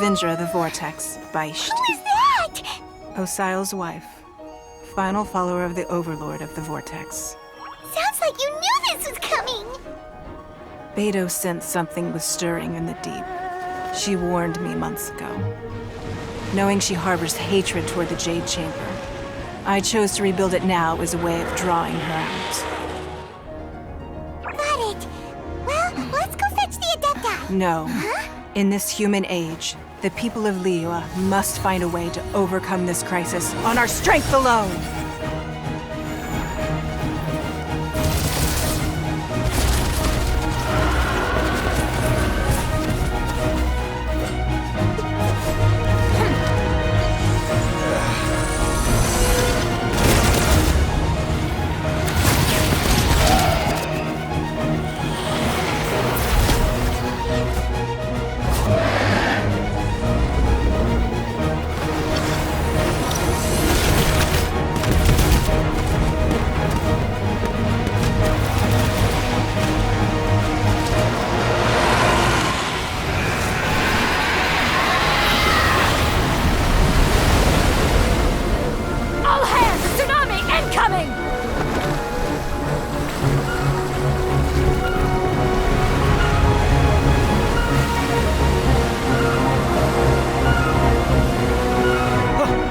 Avenger of the Vortex, Beisht. Who is that? Osial's wife. Final follower of the Overlord of the Vortex. Sounds like you knew this was coming! Beidou sensed something was stirring in the deep. She warned me months ago. Knowing she harbors hatred toward the Jade Chamber, I chose to rebuild it now as a way of drawing her out. Got it. Well, let's go fetch the Adepta. No. Huh? In this human age, the people of Liyue must find a way to overcome this crisis on our strength alone!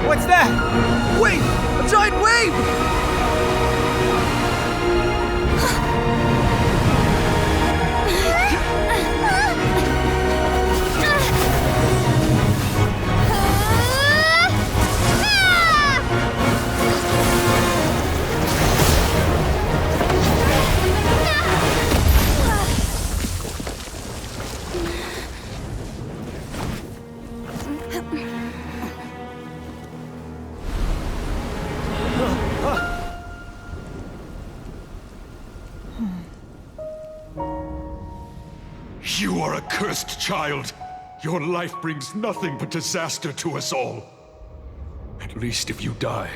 What's that? Wait! A giant wave! You are a cursed child. Your life brings nothing but disaster to us all. At least if you die,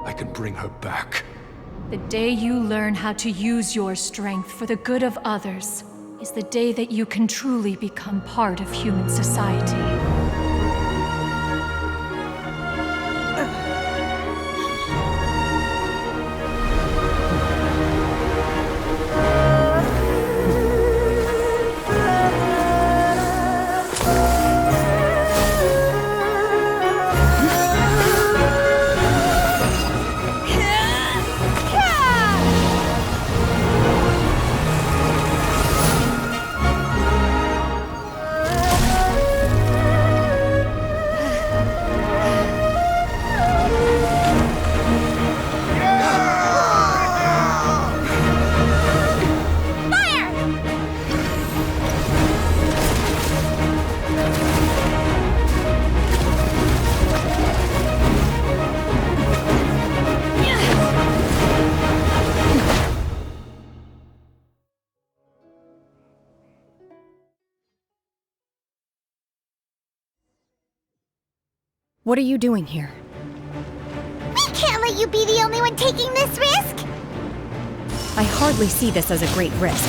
I can bring her back. The day you learn how to use your strength for the good of others is the day that you can truly become part of human society. What are you doing here? We can't let you be the only one taking this risk! I hardly see this as a great risk.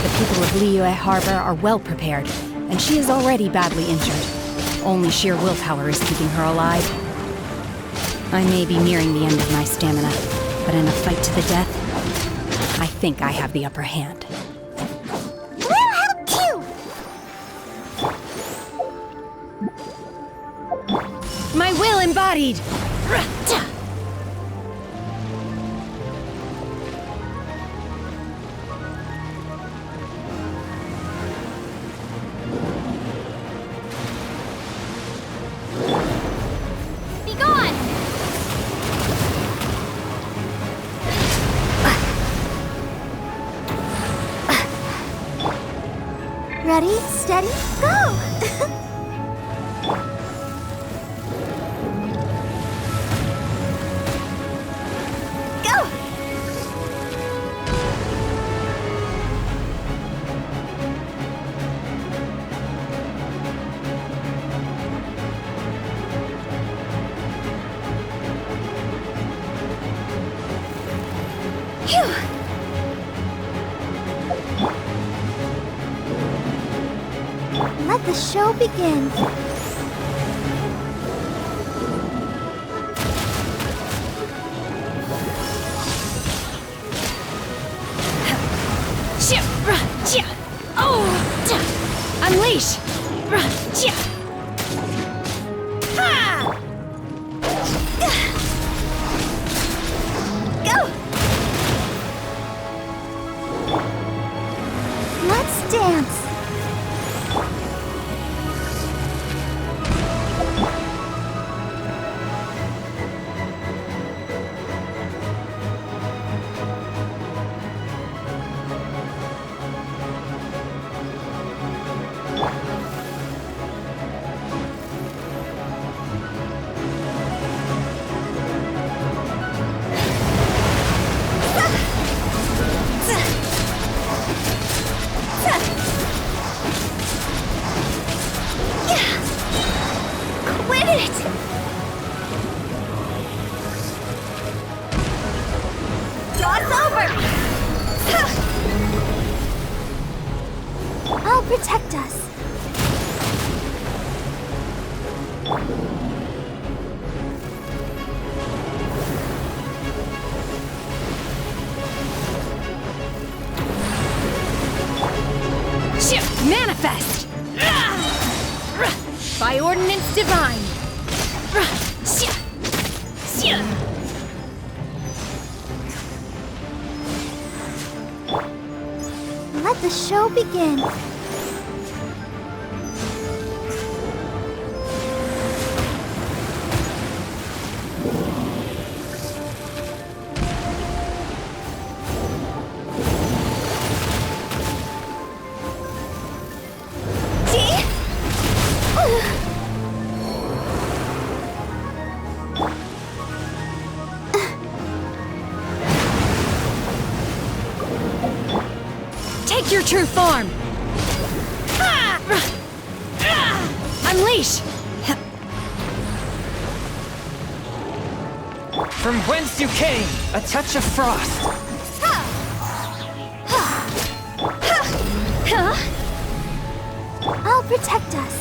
The people of Liyue Harbor are well prepared, and she is already badly injured. Only sheer willpower is keeping her alive. I may be nearing the end of my stamina, but in a fight to the death, I think I have the upper hand. We'll help too! My will embodied! Be gone! Ready, steady, go! Let the show begin. Unleash! Go! Let's dance. Quit it! Draw's over! I'll protect us. Manifest! By ordinance divine! Let the show begin. Take your true form! Unleash! From whence you came, a touch of frost. I'll protect us.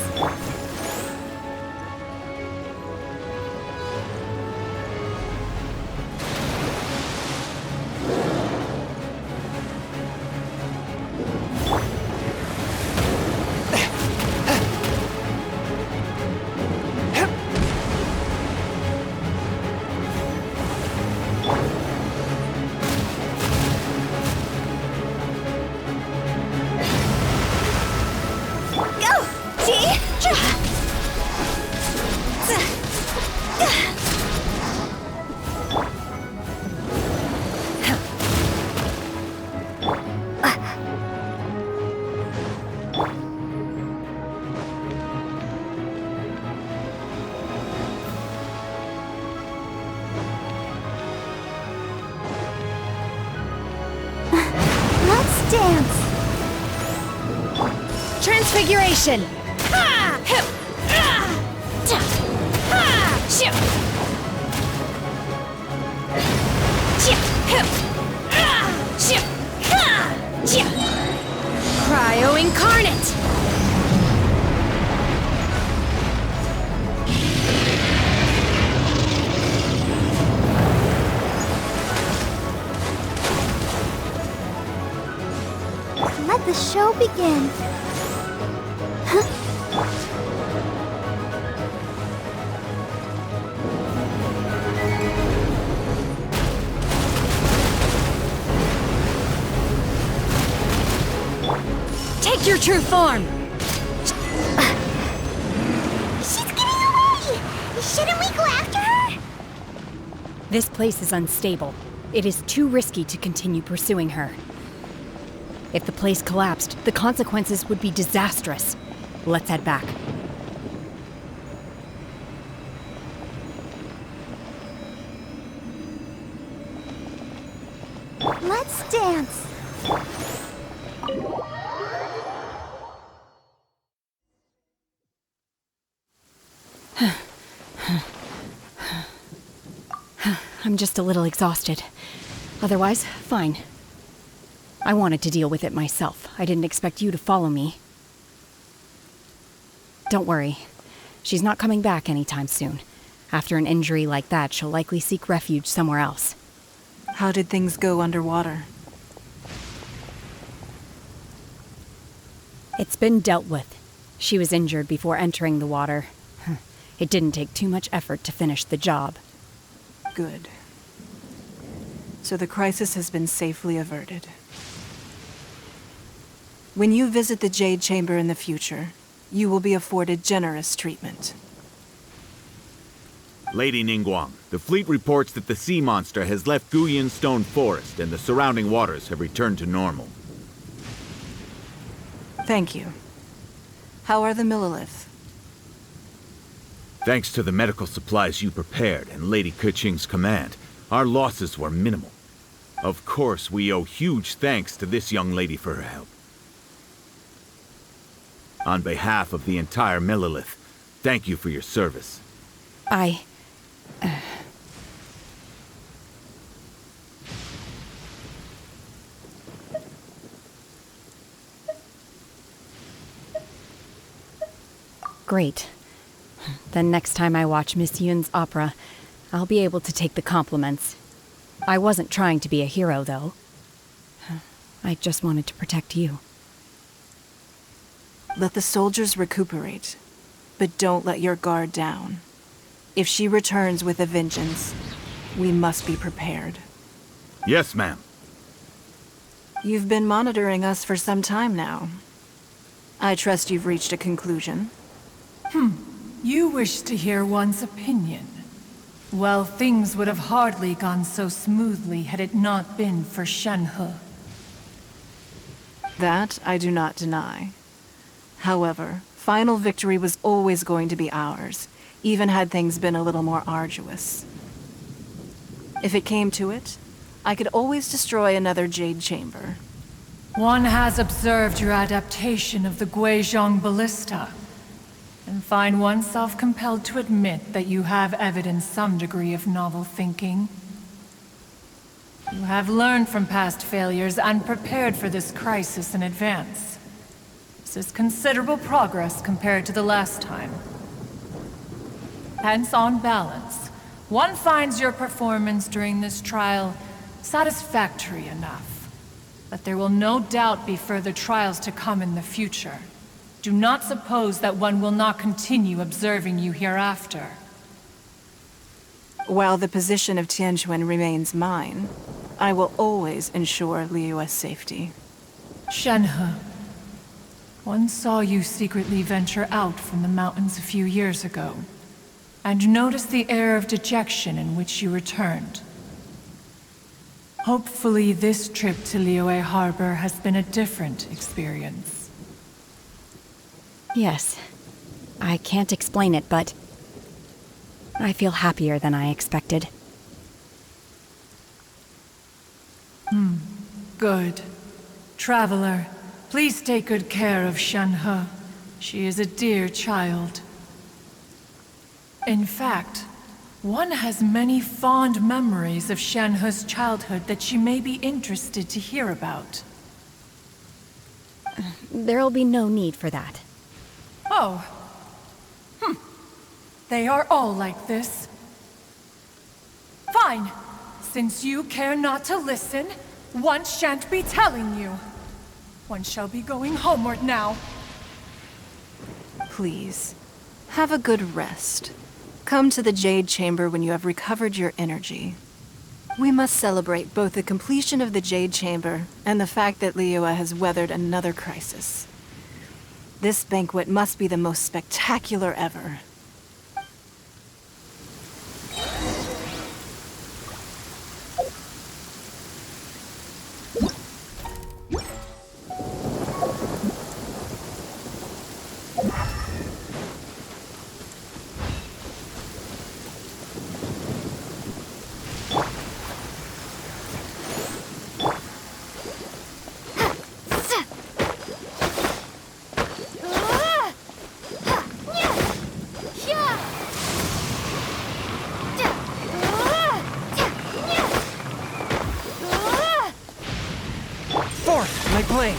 Let's dance. Transfiguration! Cryo incarnate! Let the show begin. Take your true form! She's getting away! Shouldn't we go after her? This place is unstable. It is too risky to continue pursuing her. If the place collapsed, the consequences would be disastrous. Let's head back. Let's dance. I'm just a little exhausted. Otherwise, fine. I wanted to deal with it myself. I didn't expect you to follow me. Don't worry. She's not coming back anytime soon. After an injury like that, she'll likely seek refuge somewhere else. How did things go underwater? It's been dealt with. She was injured before entering the water. It didn't take too much effort to finish the job. Good. So the crisis has been safely averted. When you visit the Jade Chamber in the future, you will be afforded generous treatment. Lady Ningguang, the fleet reports that the sea monster has left Guyan Stone Forest and the surrounding waters have returned to normal. Thank you. How are the Millilith? Thanks to the medical supplies you prepared and Lady Keqing's command, our losses were minimal. Of course, we owe huge thanks to this young lady for her help. On behalf of the entire Millilith, thank you for your service. Great. Then next time I watch Miss Yun's opera, I'll be able to take the compliments. I wasn't trying to be a hero, though. I just wanted to protect you. Let the soldiers recuperate, but don't let your guard down. If she returns with a vengeance, we must be prepared. Yes, ma'am. You've been monitoring us for some time now. I trust you've reached a conclusion. You wish to hear one's opinion. Well, things would have hardly gone so smoothly had it not been for Shenhe. That I do not deny. However, final victory was always going to be ours, even had things been a little more arduous. If it came to it, I could always destroy another Jade Chamber. One has observed your adaptation of the Guizhong Ballista, and find oneself compelled to admit that you have evidenced some degree of novel thinking. You have learned from past failures and prepared for this crisis in advance. This is considerable progress compared to the last time. Hence, on balance, one finds your performance during this trial satisfactory enough. But there will no doubt be further trials to come in the future. Do not suppose that one will not continue observing you hereafter. While the position of Tianquan remains mine, I will always ensure Liyue's safety. Shenhe, one saw you secretly venture out from the mountains a few years ago, and noticed the air of dejection in which you returned. Hopefully this trip to Liyue Harbor has been a different experience. Yes. I can't explain it, but I feel happier than I expected. Good. Traveler, please take good care of Shenhe. She is a dear child. In fact, one has many fond memories of Shenhe's childhood that she may be interested to hear about. There'll be no need for that. Oh. They are all like this. Fine. Since you care not to listen, one shan't be telling you. One shall be going homeward now. Please, have a good rest. Come to the Jade Chamber when you have recovered your energy. We must celebrate both the completion of the Jade Chamber and the fact that Liyue has weathered another crisis. This banquet must be the most spectacular ever. My blade!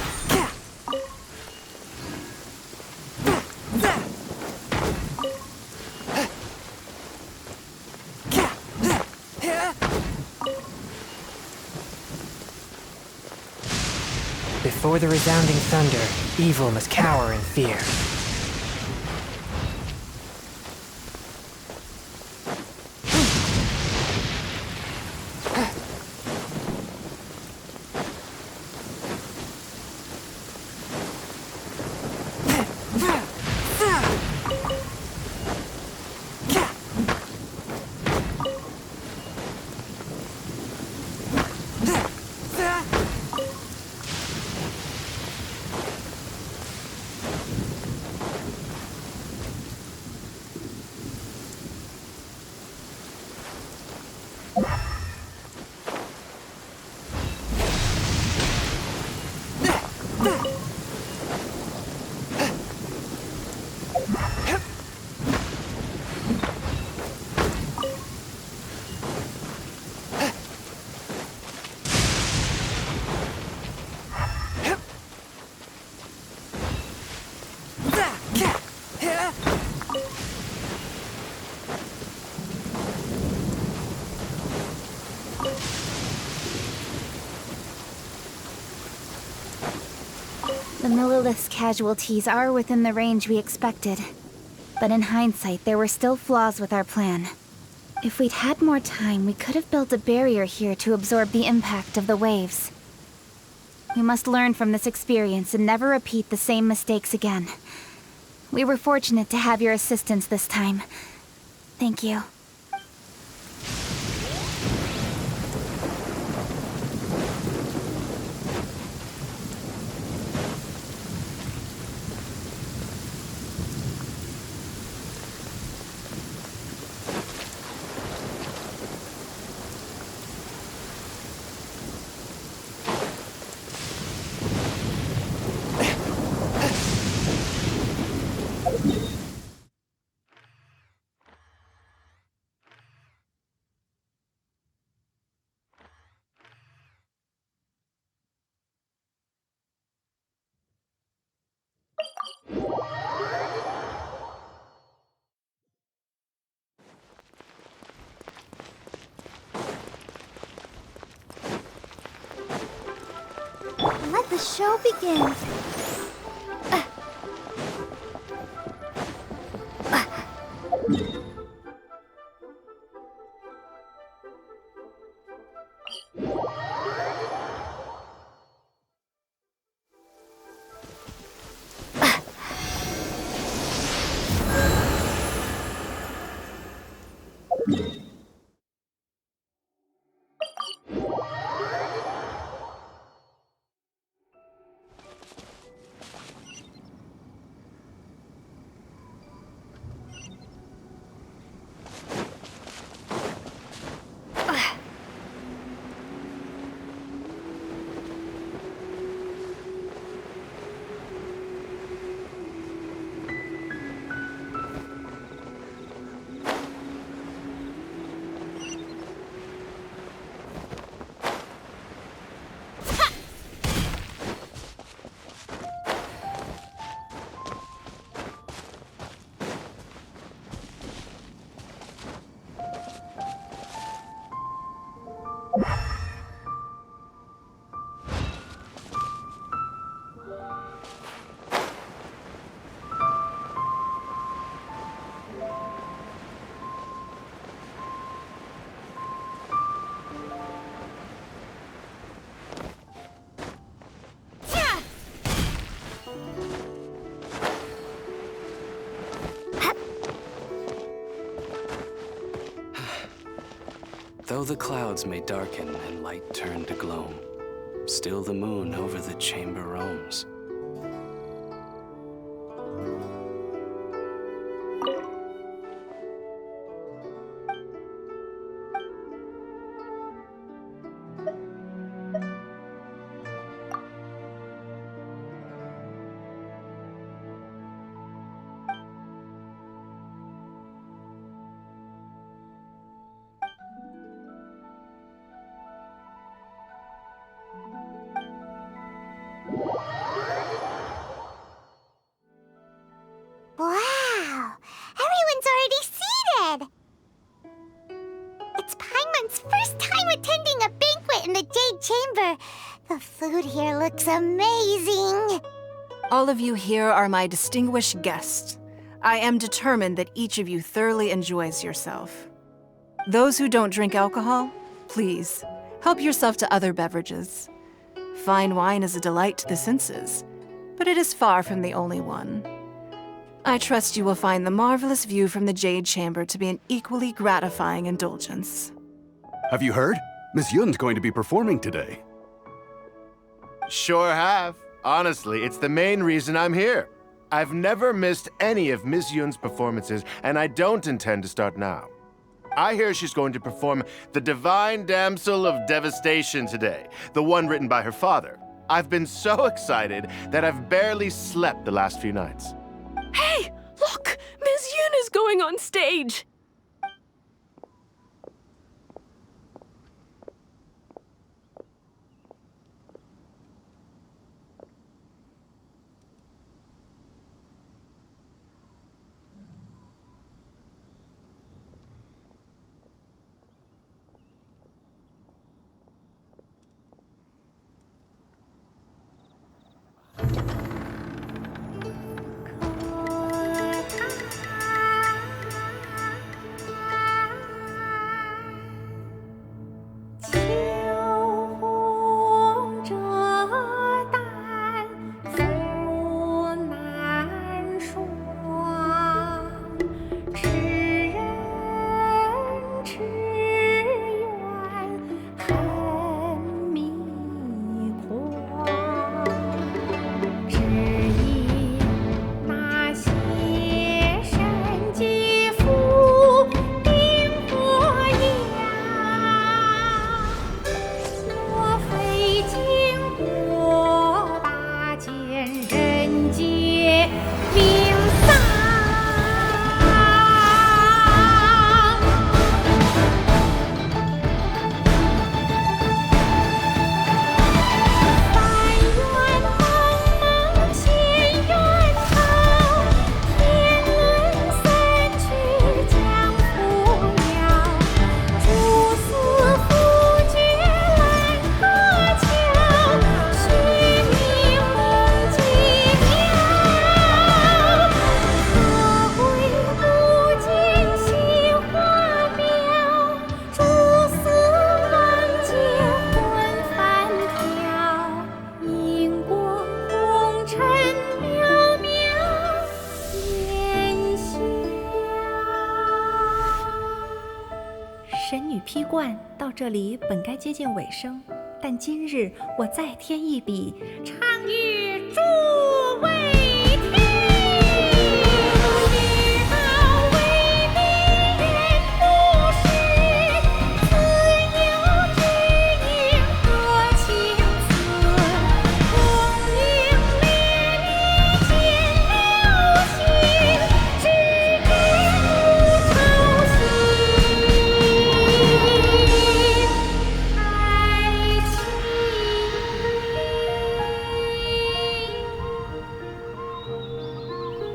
Before the resounding thunder, evil must cower in fear. The Millilith's casualties are within the range we expected. But in hindsight, there were still flaws with our plan. If we'd had more time, we could have built a barrier here to absorb the impact of the waves. We must learn from this experience and never repeat the same mistakes again. We were fortunate to have your assistance this time. Thank you. Let the show begin. Though the clouds may darken and light turn to gloam, still the moon over the chamber roams. Wow! Everyone's already seated! It's Paimon's first time attending a banquet in the Jade Chamber. The food here looks amazing. All of you here are my distinguished guests. I am determined that each of you thoroughly enjoys yourself. Those who don't drink alcohol, please, help yourself to other beverages. Fine wine is a delight to the senses, but it is far from the only one. I trust you will find the marvelous view from the Jade Chamber to be an equally gratifying indulgence. Have you heard? Miss Yun's going to be performing today. Sure have. Honestly, it's the main reason I'm here. I've never missed any of Miss Yun's performances, and I don't intend to start now. I hear she's going to perform The Divine Damsel of Devastation today, the one written by her father. I've been so excited that I've barely slept the last few nights. Hey, look! Miss Yun is going on stage! 神女劈冠到这里本该接近尾声，但今日我再添一笔，唱与诸位听。知道为敌人不是，自有知音和情思。红缨烈烈见了心，只知不酬心。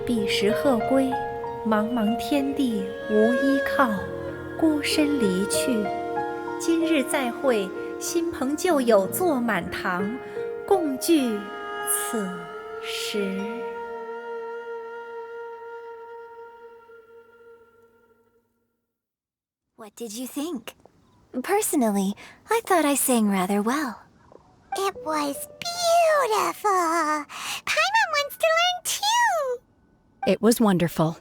彼时鹤归，茫茫天地无依靠，孤身离去。今日再会，新朋旧友坐满堂，共聚此时。What did you think? Personally, I thought I sang rather well. It was beautiful. Paimon wants to learn too. It was wonderful.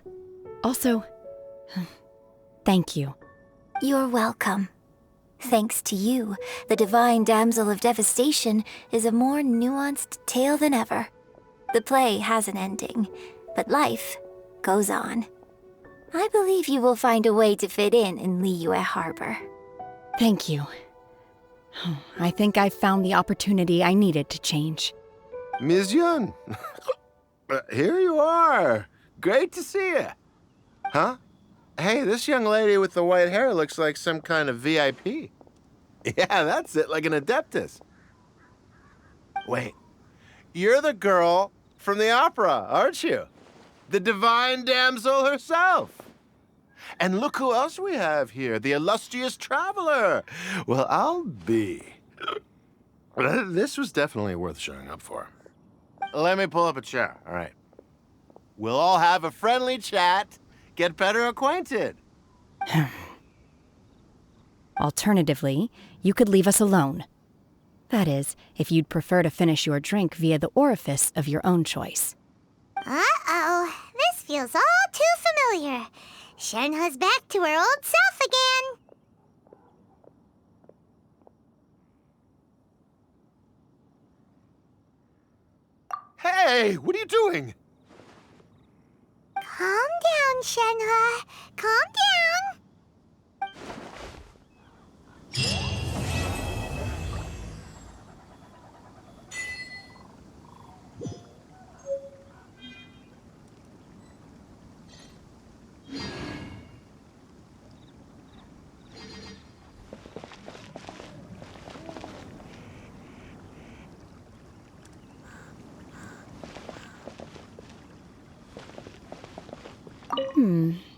Also, thank you. You're welcome. Thanks to you, the Divine Damsel of Devastation is a more nuanced tale than ever. The play has an ending, but life goes on. I believe you will find a way to fit in Liyue Harbor. Thank you. I think I've found the opportunity I needed to change. Ms. Yun, here you are. Great to see you. Huh? Hey, this young lady with the white hair looks like some kind of VIP. Yeah, that's it, like an Adeptus. Wait, you're the girl from the opera, aren't you? The Divine Damsel herself. And look who else we have here, the illustrious traveler. Well, I'll be. This was definitely worth showing up for. Let me pull up a chair, all right. We'll all have a friendly chat, get better acquainted. Alternatively, you could leave us alone. That is, if you'd prefer to finish your drink via the orifice of your own choice. Uh-oh, this feels all too familiar. Shenhe's back to her old self again. Hey, what are you doing? Calm down, Shenhe. Calm down.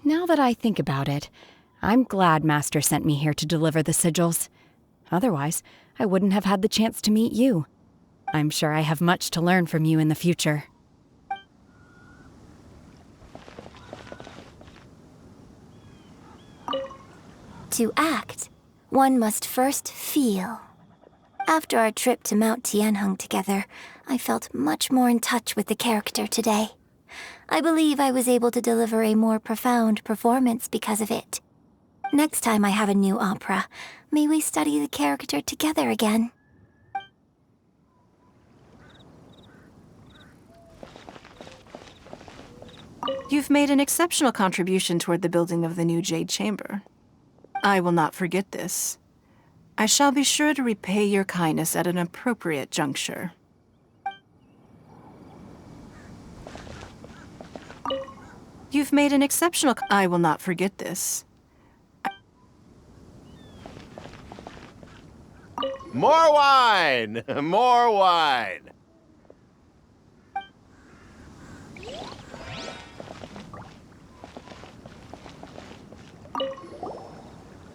Now that I think about it, I'm glad Master sent me here to deliver the sigils. Otherwise, I wouldn't have had the chance to meet you. I'm sure I have much to learn from you in the future. To act, one must first feel. After our trip to Mount Tianheng together, I felt much more in touch with the character today. I believe I was able to deliver a more profound performance because of it. Next time I have a new opera, may we study the character together again. You've made an exceptional contribution toward the building of the new Jade Chamber. I will not forget this. I shall be sure to repay your kindness at an appropriate juncture. You've made an exceptional... I will not forget this. More wine! More wine!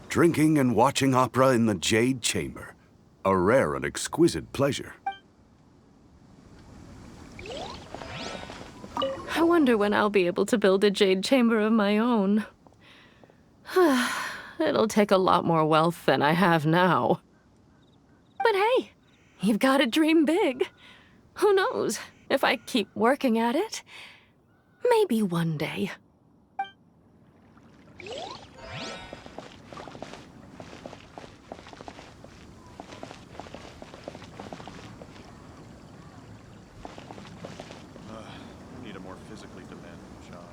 Drinking and watching opera in the Jade Chamber. A rare and exquisite pleasure. I wonder when I'll be able to build a jade chamber of my own. It'll take a lot more wealth than I have now. But hey, you've got to dream big. Who knows? If I keep working at it, maybe one day. I need a more physically demanding job.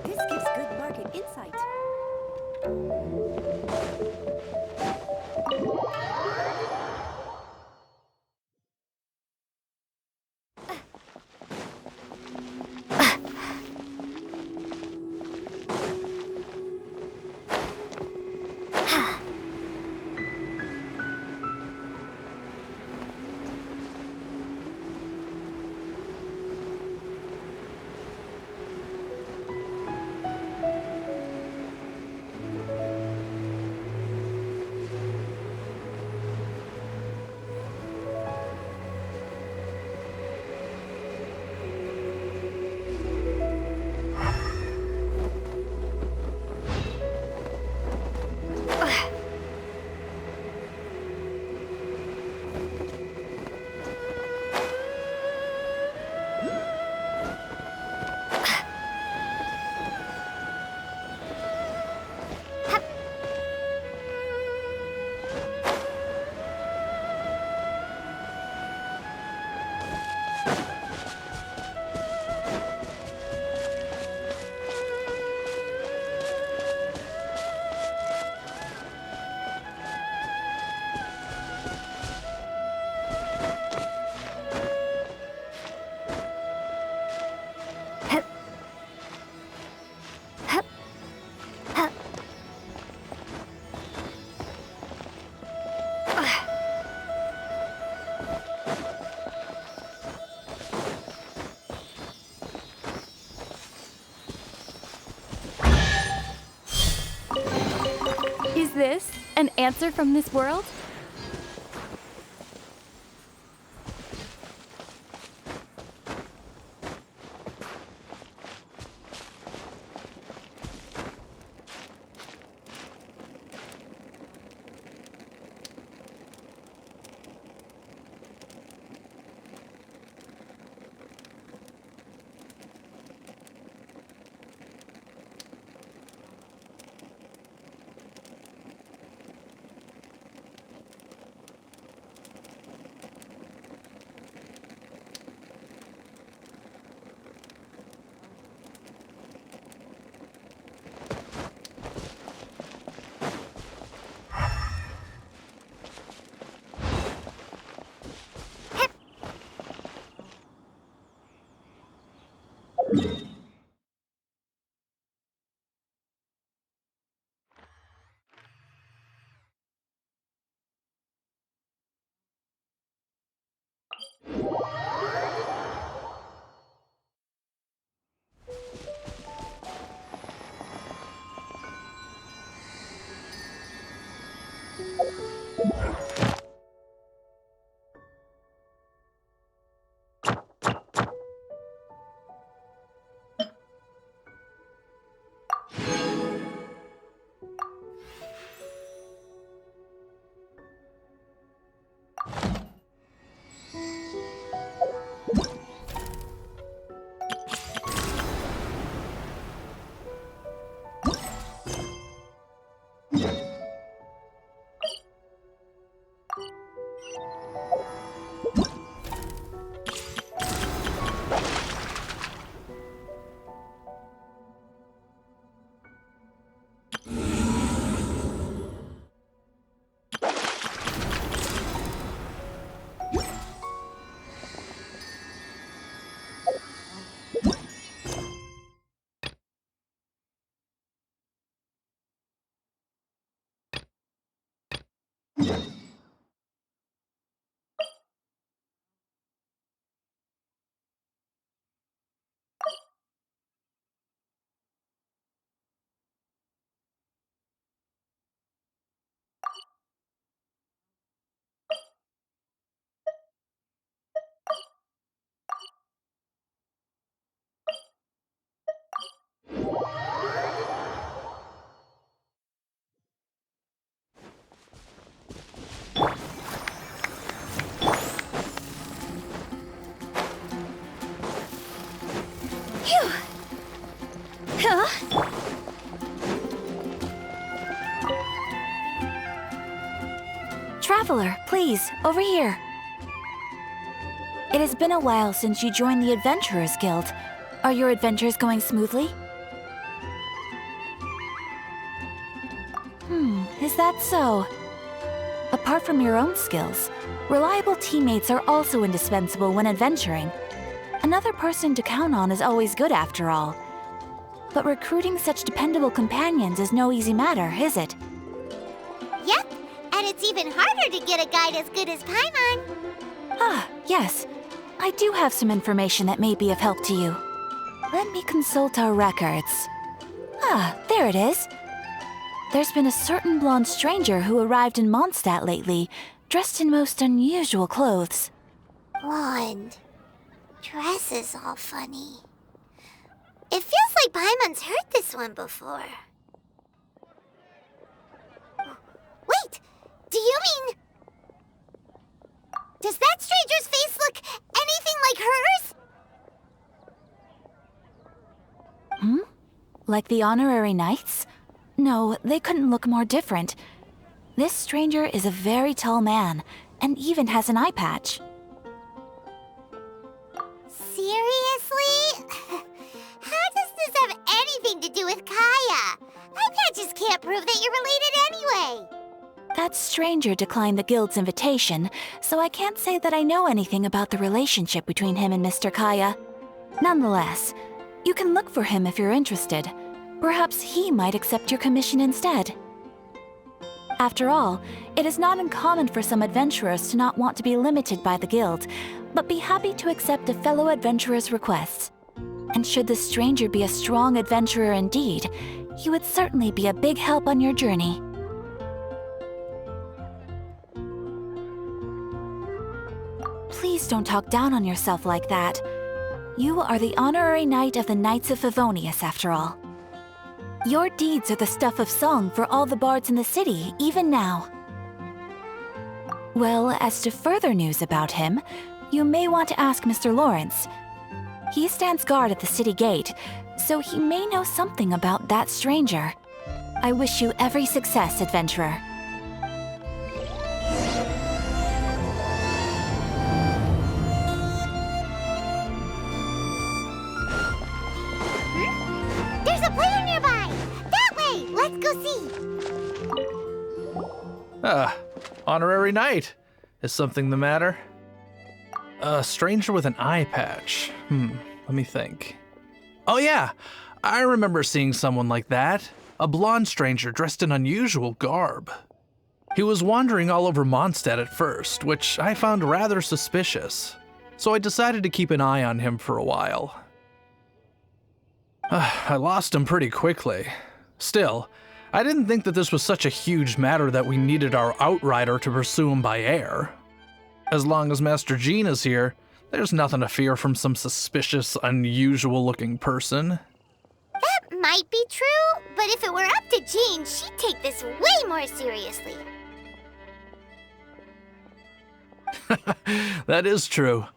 This gives good market insight. Is this an answer from this world? Traveler, please, over here. It has been a while since you joined the Adventurers Guild. Are your adventures going smoothly? Is that so? Apart from your own skills, reliable teammates are also indispensable when adventuring. Another person to count on is always good after all. But recruiting such dependable companions is no easy matter, is it? Yep, and it's even harder to get a guide as good as Paimon. Ah, yes. I do have some information that may be of help to you. Let me consult our records. Ah, there it is. There's been a certain blonde stranger who arrived in Mondstadt lately, dressed in most unusual clothes. Blonde. Dress is all funny. It feels like Paimon's heard this one before. Wait! Do you mean... Does that stranger's face look anything like hers? Like the honorary knights? No, they couldn't look more different. This stranger is a very tall man, and even has an eye patch. Seriously? How does this have anything to do with Kaya? Eye patches can't prove that you're related anyway. That stranger declined the guild's invitation, so I can't say that I know anything about the relationship between him and Mr. Kaya. Nonetheless, you can look for him if you're interested. Perhaps he might accept your commission instead. After all, it is not uncommon for some adventurers to not want to be limited by the guild, but be happy to accept a fellow adventurer's requests. And should the stranger be a strong adventurer indeed, he would certainly be a big help on your journey. Please don't talk down on yourself like that. You are the honorary knight of the Knights of Favonius, after all. Your deeds are the stuff of song for all the bards in the city, even now. Well, as to further news about him, you may want to ask Mr. Lawrence. He stands guard at the city gate, so he may know something about that stranger. I wish you every success, adventurer. There's a player nearby! That way! Let's go see! Honorary knight. Is something the matter? A stranger with an eye patch. Let me think. Oh yeah, I remember seeing someone like that. A blonde stranger dressed in unusual garb. He was wandering all over Mondstadt at first, which I found rather suspicious. So I decided to keep an eye on him for a while. I lost him pretty quickly. Still, I didn't think that this was such a huge matter that we needed our outrider to pursue him by air. As long as Master Jean is here, there's nothing to fear from some suspicious, unusual-looking person. That might be true, but if it were up to Jean, she'd take this way more seriously. That is true.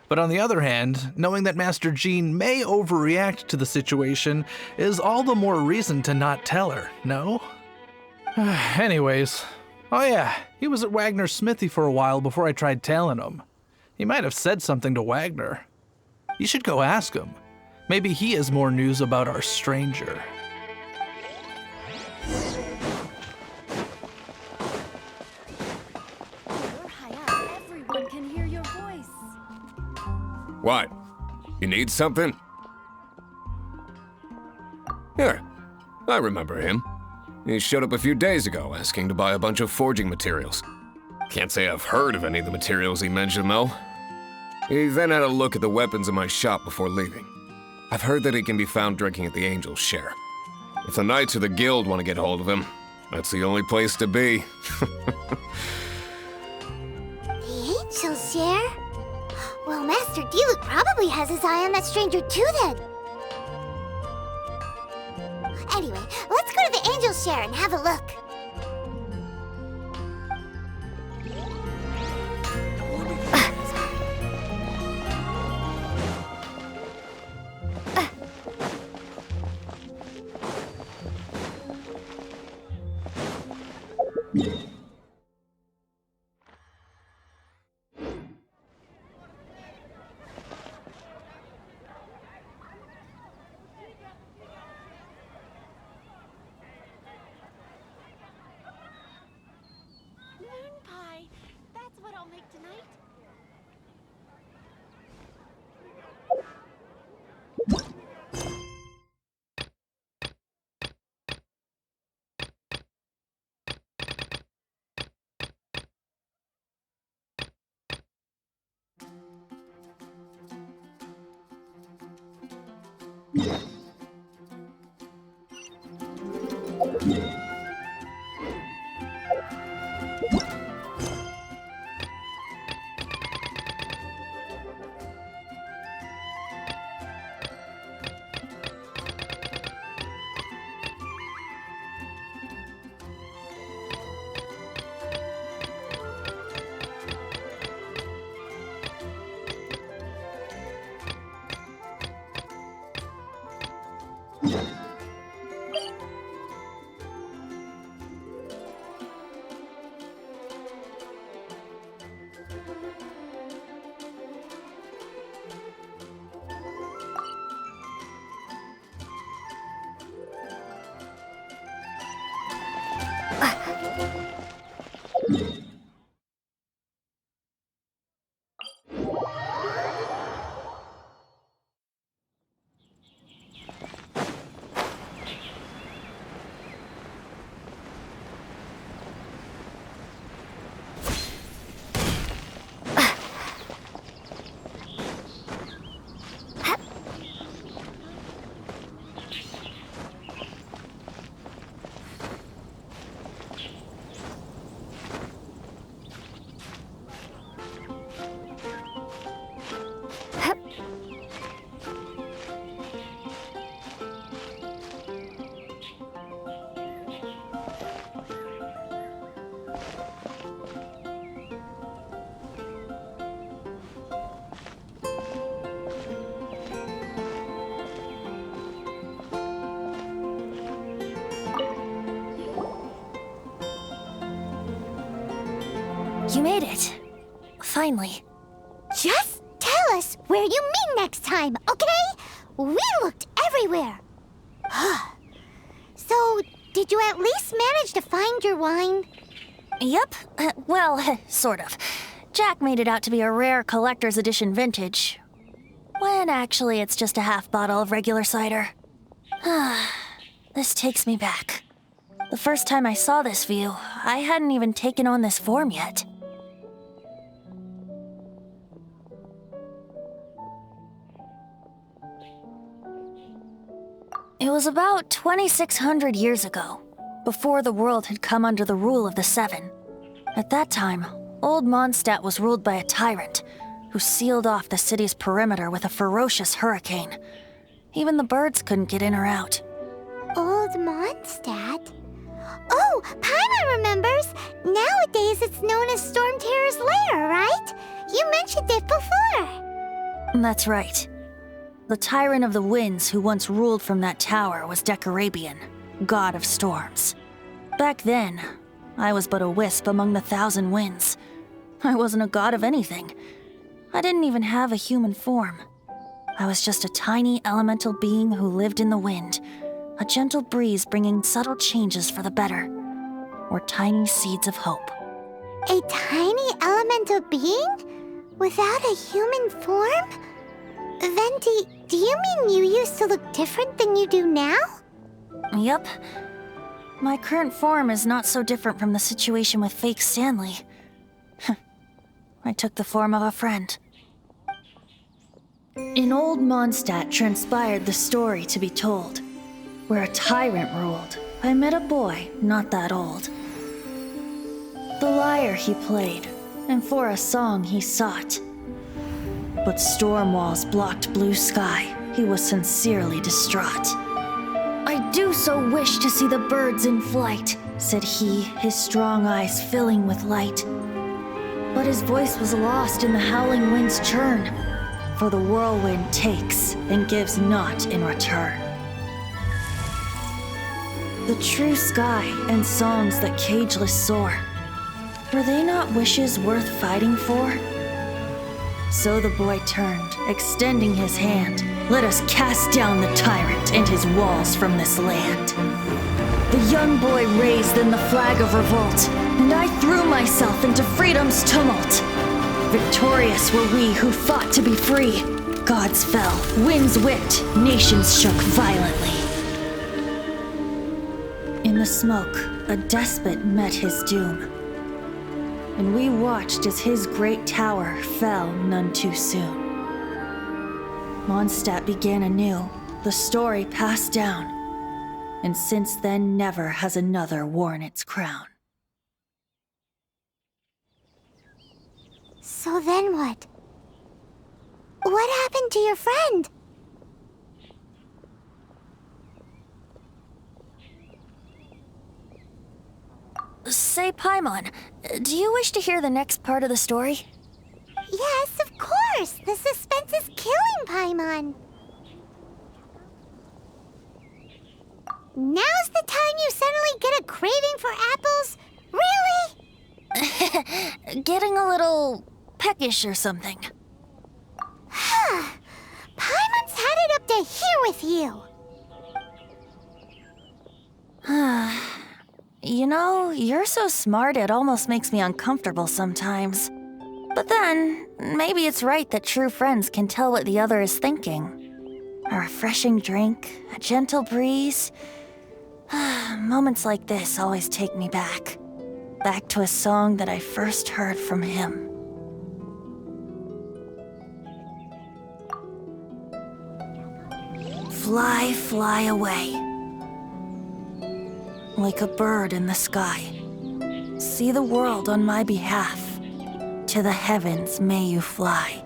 But on the other hand, knowing that Master Jean may overreact to the situation is all the more reason to not tell her, no? Anyways, oh yeah, he was at Wagner's smithy for a while before I tried tailing him. He might have said something to Wagner. You should go ask him. Maybe he has more news about our stranger. You're high up. Everyone can hear your voice. What? You need something? Here, I remember him. He showed up a few days ago asking to buy a bunch of forging materials. Can't say I've heard of any of the materials he mentioned, though. He then had a look at the weapons in my shop before leaving. I've heard that he can be found drinking at the Angel's Share. If the Knights of the Guild want to get hold of him, that's the only place to be. The Angel's Share? Well, Master Diluc probably has his eye on that stranger too, then. Anyway, let's go to the Angel's Share and have a look. You made it. Finally. Just tell us where you meet next time, okay? We looked everywhere. So, did you at least manage to find your wine? Yep. Well, sort of. Jack made it out to be a rare collector's edition vintage, when actually it's just a half bottle of regular cider. This takes me back. The first time I saw this view, I hadn't even taken on this form yet. It was about 2,600 years ago, before the world had come under the rule of the Seven. At that time, Old Mondstadt was ruled by a tyrant who sealed off the city's perimeter with a ferocious hurricane. Even the birds couldn't get in or out. Old Mondstadt? Oh, Paimon remembers! Nowadays it's known as Storm Terror's lair, right? You mentioned it before. That's right. The Tyrant of the Winds who once ruled from that tower was Decarabian, god of storms. Back then, I was but a wisp among the 1,000 winds. I wasn't a god of anything. I didn't even have a human form. I was just a tiny elemental being who lived in the wind, a gentle breeze bringing subtle changes for the better, or tiny seeds of hope. A tiny elemental being? Without a human form? Venti, do you mean you used to look different than you do now? Yep. My current form is not so different from the situation with fake Stanley. I took the form of a friend. In Old Mondstadt transpired the story to be told. Where a tyrant ruled, I met a boy not that old. The lyre he played, and for a song he sought. But storm walls blocked blue sky, he was sincerely distraught. I do so wish to see the birds in flight, said he, his strong eyes filling with light. But his voice was lost in the howling wind's churn, for the whirlwind takes and gives not in return. The true sky and songs that cageless soar, were they not wishes worth fighting for? So the boy turned, extending his hand. Let us cast down the tyrant and his walls from this land. The young boy raised then the flag of revolt, and I threw myself into freedom's tumult. Victorious were we who fought to be free. Gods fell, winds whipped, nations shook violently. In the smoke, a despot met his doom, and we watched as his great tower fell none too soon. Mondstadt began anew, the story passed down, and since then never has another worn its crown. So then what? What happened to your friend? Say, Paimon, do you wish to hear the next part of the story? Yes, of course! The suspense is killing, Paimon! Now's the time you suddenly get a craving for apples? Really? Getting a little peckish or something. Paimon's had it up to here with you! You know, you're so smart it almost makes me uncomfortable sometimes. But then, maybe it's right that true friends can tell what the other is thinking. A refreshing drink, a gentle breeze. Moments like this always take me back. Back to a song that I first heard from him. Fly, fly away. Like a bird in the sky. See the world on my behalf. To the heavens may you fly.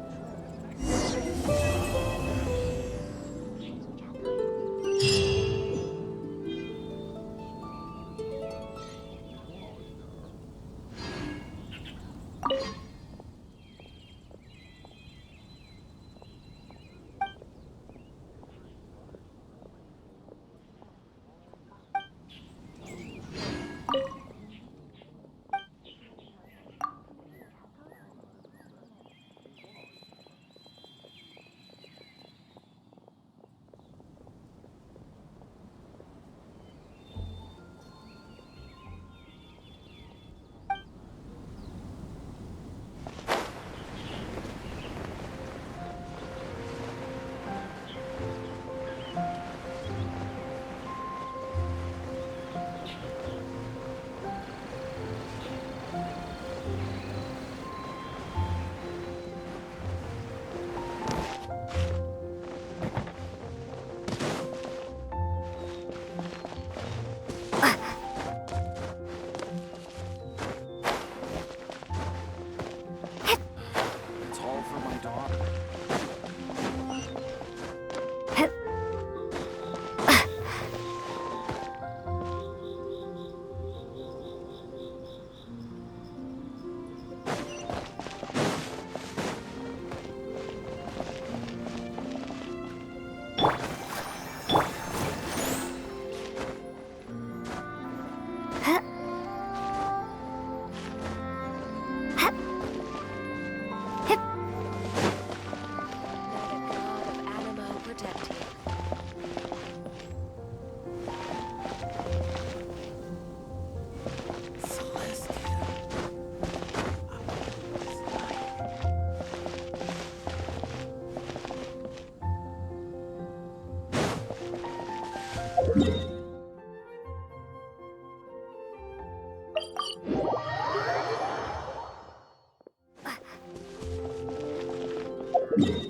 you